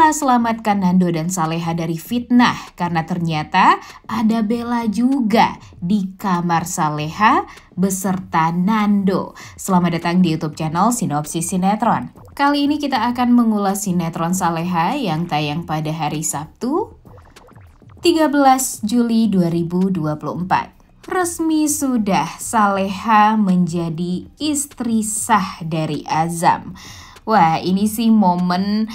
Bella selamatkan Nando dan Saleha dari fitnah karena ternyata ada Bella juga di kamar Saleha beserta Nando. Selamat datang di YouTube channel Sinopsis Sinetron. Kali ini kita akan mengulas sinetron Saleha yang tayang pada hari Sabtu 13 Juli 2024. Resmi sudah Saleha menjadi istri sah dari Azam. Wah, ini sih momen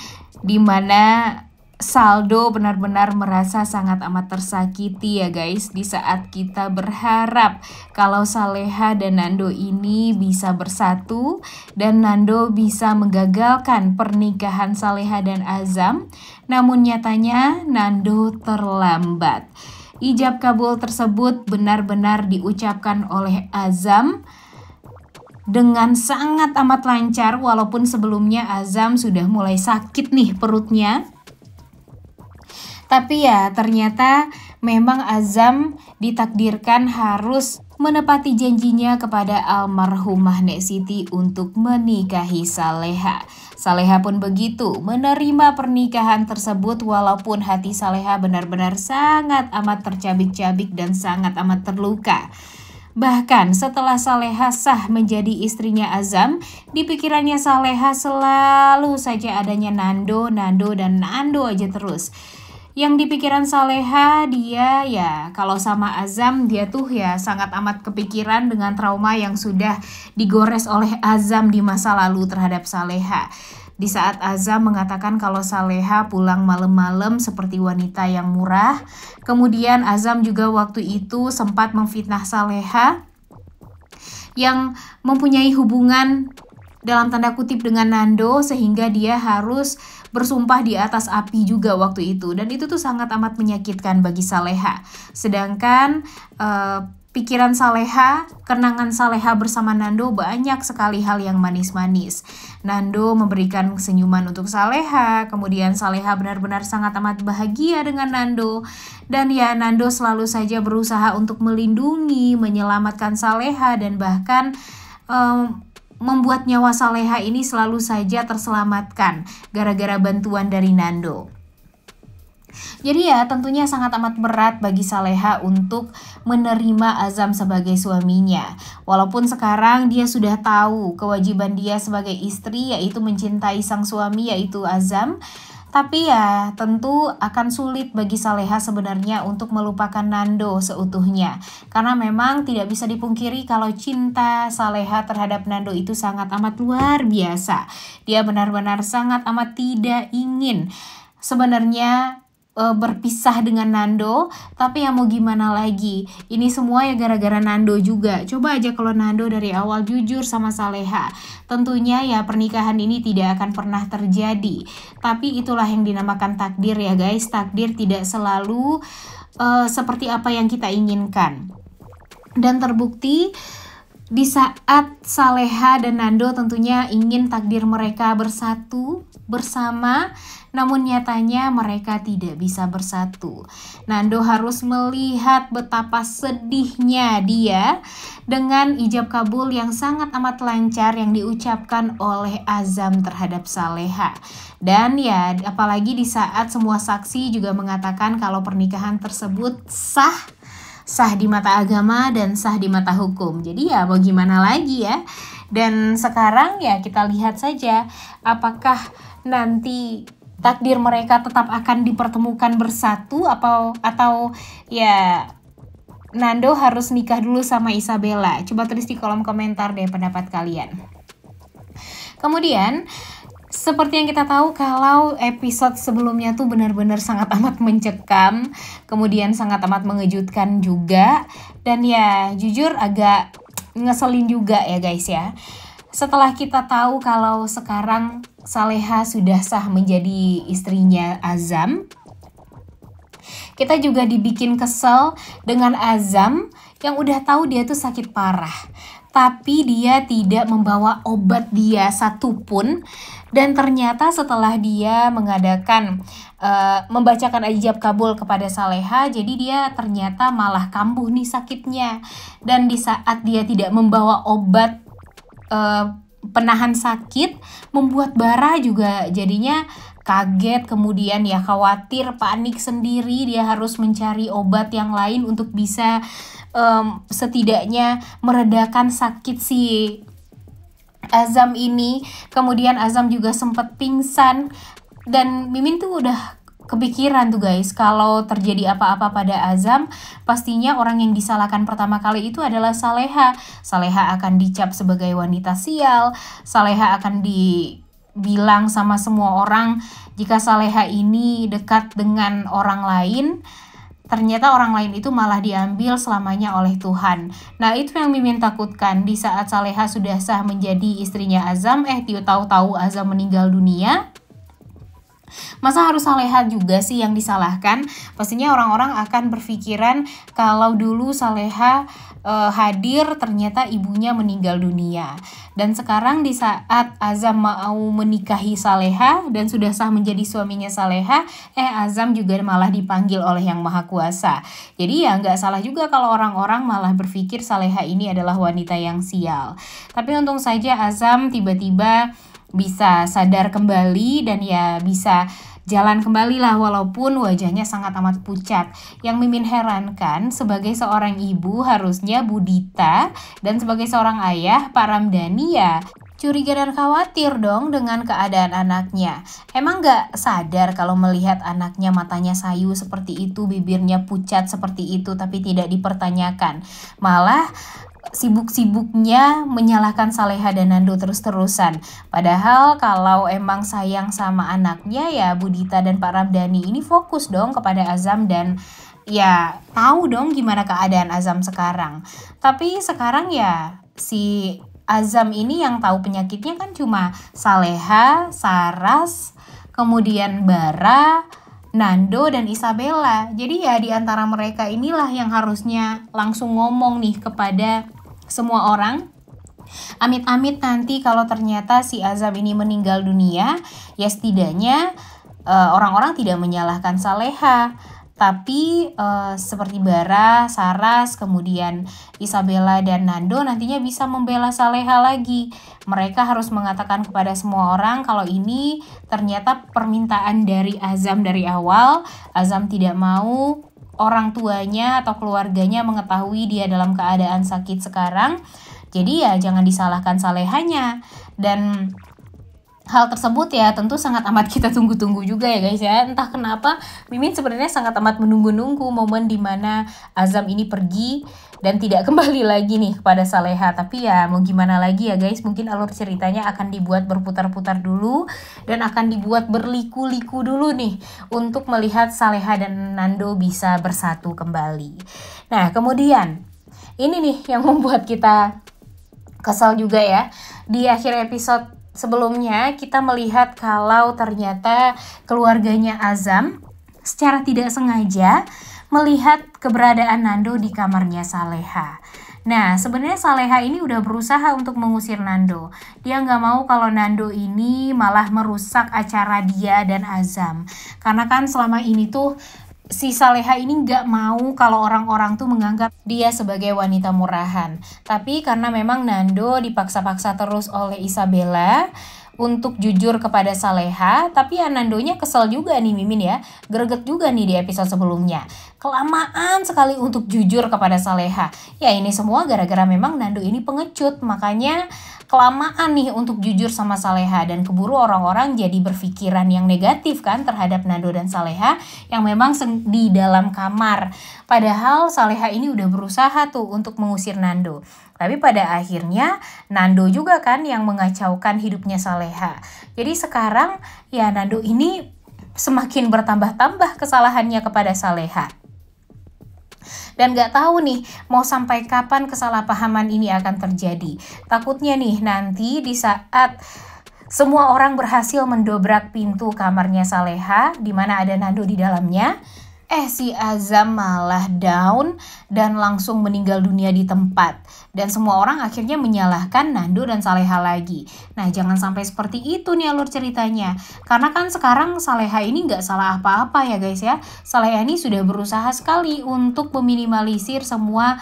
dimana Saldo benar-benar merasa sangat amat tersakiti ya guys, di saat kita berharap kalau Saleha dan Nando ini bisa bersatu dan Nando bisa menggagalkan pernikahan Saleha dan Azam. Namun nyatanya Nando terlambat. Ijab kabul tersebut benar-benar diucapkan oleh Azam dengan sangat amat lancar, walaupun sebelumnya Azam sudah mulai sakit nih perutnya. Tapi ya ternyata memang Azam ditakdirkan harus menepati janjinya kepada almarhumah Nek Siti untuk menikahi Saleha. Saleha pun begitu menerima pernikahan tersebut, walaupun hati Saleha benar-benar sangat amat tercabik-cabik dan sangat amat terluka. Bahkan setelah Saleha sah menjadi istrinya Azam, di pikirannya Saleha selalu saja adanya Nando aja terus. Yang di pikiran Saleha dia ya kalau sama Azam dia tuh ya sangat amat kepikiran dengan trauma yang sudah digores oleh Azam di masa lalu terhadap Saleha. Di saat Azam mengatakan kalau Saleha pulang malam-malam seperti wanita yang murah. Kemudian Azam juga waktu itu sempat memfitnah Saleha yang mempunyai hubungan dalam tanda kutip dengan Nando, sehingga dia harus bersumpah di atas api juga waktu itu. Dan itu tuh sangat amat menyakitkan bagi Saleha. Sedangkan pikiran Saleha, kenangan Saleha bersama Nando banyak sekali hal yang manis-manis. Nando memberikan senyuman untuk Saleha, kemudian Saleha benar-benar sangat amat bahagia dengan Nando. Dan ya Nando selalu saja berusaha untuk melindungi, menyelamatkan Saleha dan bahkan membuat nyawa Saleha ini selalu saja terselamatkan gara-gara bantuan dari Nando. Jadi ya tentunya sangat amat berat bagi Saleha untuk menerima Azam sebagai suaminya. Walaupun sekarang dia sudah tahu kewajiban dia sebagai istri yaitu mencintai sang suami yaitu Azam. Tapi ya tentu akan sulit bagi Saleha sebenarnya untuk melupakan Nando seutuhnya. Karena memang tidak bisa dipungkiri kalau cinta Saleha terhadap Nando itu sangat amat luar biasa. Dia benar-benar sangat amat tidak ingin sebenarnya berpisah dengan Nando, tapi ya mau gimana lagi, ini semua ya gara-gara Nando juga. Coba aja kalau Nando dari awal jujur sama Saleha, tentunya ya pernikahan ini tidak akan pernah terjadi. Tapi itulah yang dinamakan takdir ya guys. Takdir tidak selalu seperti apa yang kita inginkan. Dan terbukti di saat Saleha dan Nando tentunya ingin takdir mereka bersatu bersama, namun nyatanya mereka tidak bisa bersatu. Nando harus melihat betapa sedihnya dia dengan ijab kabul yang sangat amat lancar yang diucapkan oleh Azam terhadap Saleha. Dan ya apalagi di saat semua saksi juga mengatakan kalau pernikahan tersebut sah di mata agama dan sah di mata hukum. Jadi ya mau gimana lagi ya. Dan sekarang ya kita lihat saja apakah nanti takdir mereka tetap akan dipertemukan bersatu atau ya Nando harus nikah dulu sama Isabella. Coba tulis di kolom komentar deh pendapat kalian. Kemudian seperti yang kita tahu kalau episode sebelumnya tuh benar-benar sangat amat mencekam, kemudian sangat amat mengejutkan juga, dan ya jujur agak ngeselin juga ya guys ya. Setelah kita tahu kalau sekarang Saleha sudah sah menjadi istrinya Azam, kita juga dibikin kesel dengan Azam yang udah tahu dia tuh sakit parah. Tapi dia tidak membawa obat dia satupun. Dan ternyata setelah dia mengadakan membacakan ijab kabul kepada Saleha, jadi dia ternyata malah kambuh nih sakitnya. Dan di saat dia tidak membawa obat penahan sakit, membuat Bara juga jadinya kaget, kemudian ya khawatir, panik sendiri. Dia harus mencari obat yang lain untuk bisa setidaknya meredakan sakit si Azam ini. Kemudian Azam juga sempat pingsan, dan Mimin tuh udah kepikiran tuh guys, kalau terjadi apa-apa pada Azam, pastinya orang yang disalahkan pertama kali itu adalah Saleha. Saleha akan dicap sebagai wanita sial, Saleha akan dibilang sama semua orang jika Saleha ini dekat dengan orang lain, ternyata orang lain itu malah diambil selamanya oleh Tuhan. Nah, itu yang Mimin takutkan. Di saat Saleha sudah sah menjadi istrinya Azam, tahu-tahu Azam meninggal dunia. Masa harus Saleha juga sih yang disalahkan? Pastinya orang-orang akan berpikiran kalau dulu Saleha hadir, ternyata ibunya meninggal dunia. Dan sekarang di saat Azam mau menikahi Saleha dan sudah sah menjadi suaminya Saleha, Azam juga malah dipanggil oleh Yang Maha Kuasa. Jadi ya nggak salah juga kalau orang-orang malah berpikir Saleha ini adalah wanita yang sial. Tapi untung saja Azam tiba-tiba bisa sadar kembali dan ya bisa jalan kembali lah, walaupun wajahnya sangat amat pucat. Yang Mimin herankan, sebagai seorang ibu harusnya Budita, dan sebagai seorang ayah Pak Ramdhani ya curiga dan khawatir dong dengan keadaan anaknya. Emang gak sadar kalau melihat anaknya matanya sayu seperti itu, bibirnya pucat seperti itu, tapi tidak dipertanyakan. Malah sibuk-sibuknya menyalahkan Saleha dan Nando terus-terusan. Padahal kalau emang sayang sama anaknya ya Budita dan Pak Ramdhani ini fokus dong kepada Azam dan ya tahu dong gimana keadaan Azam sekarang. Tapi sekarang ya si Azam ini yang tahu penyakitnya kan cuma Saleha, Saras, kemudian Bara, Nando dan Isabella. Jadi ya di antara mereka inilah yang harusnya langsung ngomong nih kepada semua orang. Amit-amit nanti kalau ternyata si Azam ini meninggal dunia, ya setidaknya orang-orang tidak menyalahkan Saleha. Tapi seperti Bara, Saras, kemudian Isabella dan Nando nantinya bisa membela Saleha lagi. Mereka harus mengatakan kepada semua orang kalau ini ternyata permintaan dari Azam dari awal. Azam tidak mau orang tuanya atau keluarganya mengetahui dia dalam keadaan sakit sekarang. Jadi ya jangan disalahkan Salehanya. Dan hal tersebut ya tentu sangat amat kita tunggu-tunggu juga ya guys ya. Entah kenapa Mimin sebenarnya sangat amat menunggu-nunggu momen dimana Azam ini pergi dan tidak kembali lagi nih kepada Saleha. Tapi ya mau gimana lagi ya guys, mungkin alur ceritanya akan dibuat berputar-putar dulu dan akan dibuat berliku-liku dulu nih untuk melihat Saleha dan Nando bisa bersatu kembali. Nah kemudian ini nih yang membuat kita kesal juga ya. Di akhir episode sebelumnya kita melihat kalau ternyata keluarganya Azam secara tidak sengaja melihat keberadaan Nando di kamarnya Saleha. Nah sebenarnya Saleha ini udah berusaha untuk mengusir Nando. Dia nggak mau kalau Nando ini malah merusak acara dia dan Azam. Karena kan selama ini tuh si Saleha ini nggak mau kalau orang-orang tuh menganggap dia sebagai wanita murahan. Tapi karena memang Nando dipaksa-paksa terus oleh Isabella untuk jujur kepada Saleha, tapi ya Nandonya kesel juga nih Mimin ya, greget juga nih di episode sebelumnya. Kelamaan sekali untuk jujur kepada Saleha. Ya ini semua gara-gara memang Nando ini pengecut, makanya kelamaan nih untuk jujur sama Saleha dan keburu orang-orang jadi berpikiran yang negatif kan terhadap Nando dan Saleha yang memang di dalam kamar. Padahal Saleha ini udah berusaha tuh untuk mengusir Nando. Tapi pada akhirnya Nando juga kan yang mengacaukan hidupnya Saleha. Jadi sekarang ya Nando ini semakin bertambah-tambah kesalahannya kepada Saleha. Dan gak tahu nih mau sampai kapan kesalahpahaman ini akan terjadi. Takutnya nih nanti di saat semua orang berhasil mendobrak pintu kamarnya Saleha, di mana ada Nando di dalamnya, Si Azam malah down dan langsung meninggal dunia di tempat. Dan semua orang akhirnya menyalahkan Nando dan Saleha lagi. Nah, jangan sampai seperti itu nih alur ceritanya. Karena kan sekarang Saleha ini nggak salah apa-apa ya guys ya. Saleha ini sudah berusaha sekali untuk meminimalisir semua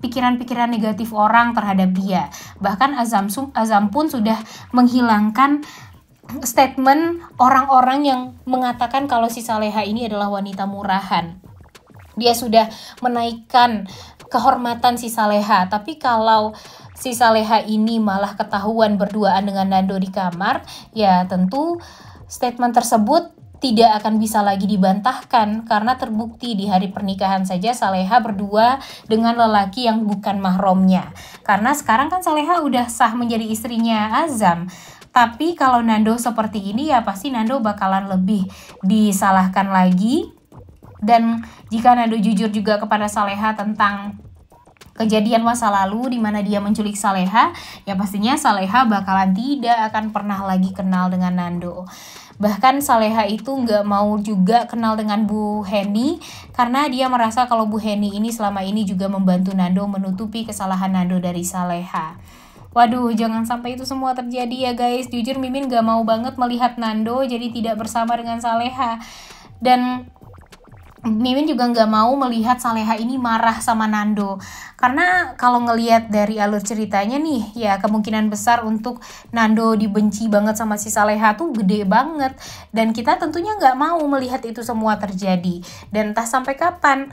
pikiran-pikiran negatif orang terhadap dia. Bahkan Azam pun sudah menghilangkan statement orang-orang yang mengatakan kalau si Saleha ini adalah wanita murahan. Dia sudah menaikkan kehormatan si Saleha. Tapi kalau si Saleha ini malah ketahuan berduaan dengan Nando di kamar, ya tentu statement tersebut tidak akan bisa lagi dibantahkan karena terbukti di hari pernikahan saja Saleha berdua dengan lelaki yang bukan mahramnya. Karena sekarang kan Saleha udah sah menjadi istrinya Azam. Tapi kalau Nando seperti ini ya pasti Nando bakalan lebih disalahkan lagi. Dan jika Nando jujur juga kepada Saleha tentang kejadian masa lalu di mana dia menculik Saleha, ya pastinya Saleha bakalan tidak akan pernah lagi kenal dengan Nando. Bahkan Saleha itu nggak mau juga kenal dengan Bu Heni karena dia merasa kalau Bu Heni ini selama ini juga membantu Nando menutupi kesalahan Nando dari Saleha. Waduh, jangan sampai itu semua terjadi ya guys. Jujur Mimin gak mau banget melihat Nando jadi tidak bersama dengan Saleha. Dan Mimin juga gak mau melihat Saleha ini marah sama Nando. Karena kalau ngelihat dari alur ceritanya nih, ya kemungkinan besar untuk Nando dibenci banget sama si Saleha tuh gede banget. Dan kita tentunya gak mau melihat itu semua terjadi. Dan entah sampai kapan.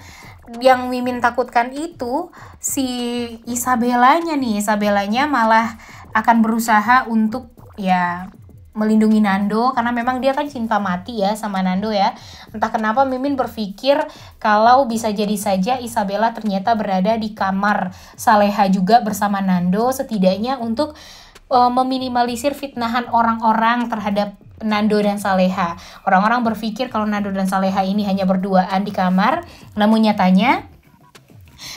Yang Mimin takutkan itu si Isabellanya malah akan berusaha untuk ya melindungi Nando karena memang dia kan cinta mati ya sama Nando ya. Entah kenapa Mimin berpikir kalau bisa jadi saja Isabella ternyata berada di kamar Saleha juga bersama Nando setidaknya untuk meminimalisir fitnahan orang-orang terhadap Nando dan Saleha. Orang-orang berpikir kalau Nando dan Saleha ini hanya berduaan di kamar, namun nyatanya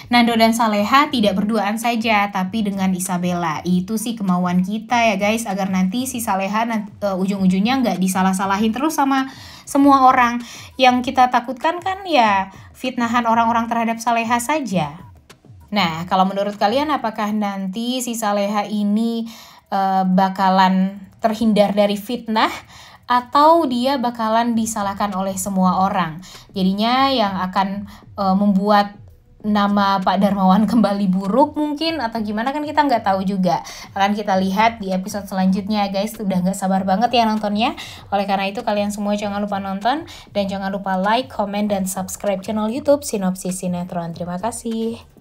Nando dan Saleha tidak berduaan saja, tapi dengan Isabella. Itu sih kemauan kita ya guys, agar nanti si Saleha ujung-ujungnya nggak disalah-salahin terus sama semua orang. Yang kita takutkan kan ya fitnahan orang-orang terhadap Saleha saja. Nah, kalau menurut kalian apakah nanti si Saleha ini bakalan terhindar dari fitnah atau dia bakalan disalahkan oleh semua orang? Jadinya yang akan membuat nama Pak Darmawan kembali buruk mungkin atau gimana kan kita nggak tahu juga. Akan kita lihat di episode selanjutnya guys. Udah nggak sabar banget ya nontonnya. Oleh karena itu kalian semua jangan lupa nonton dan jangan lupa like, comment, dan subscribe channel YouTube Sinopsis Sinetron. Terima kasih.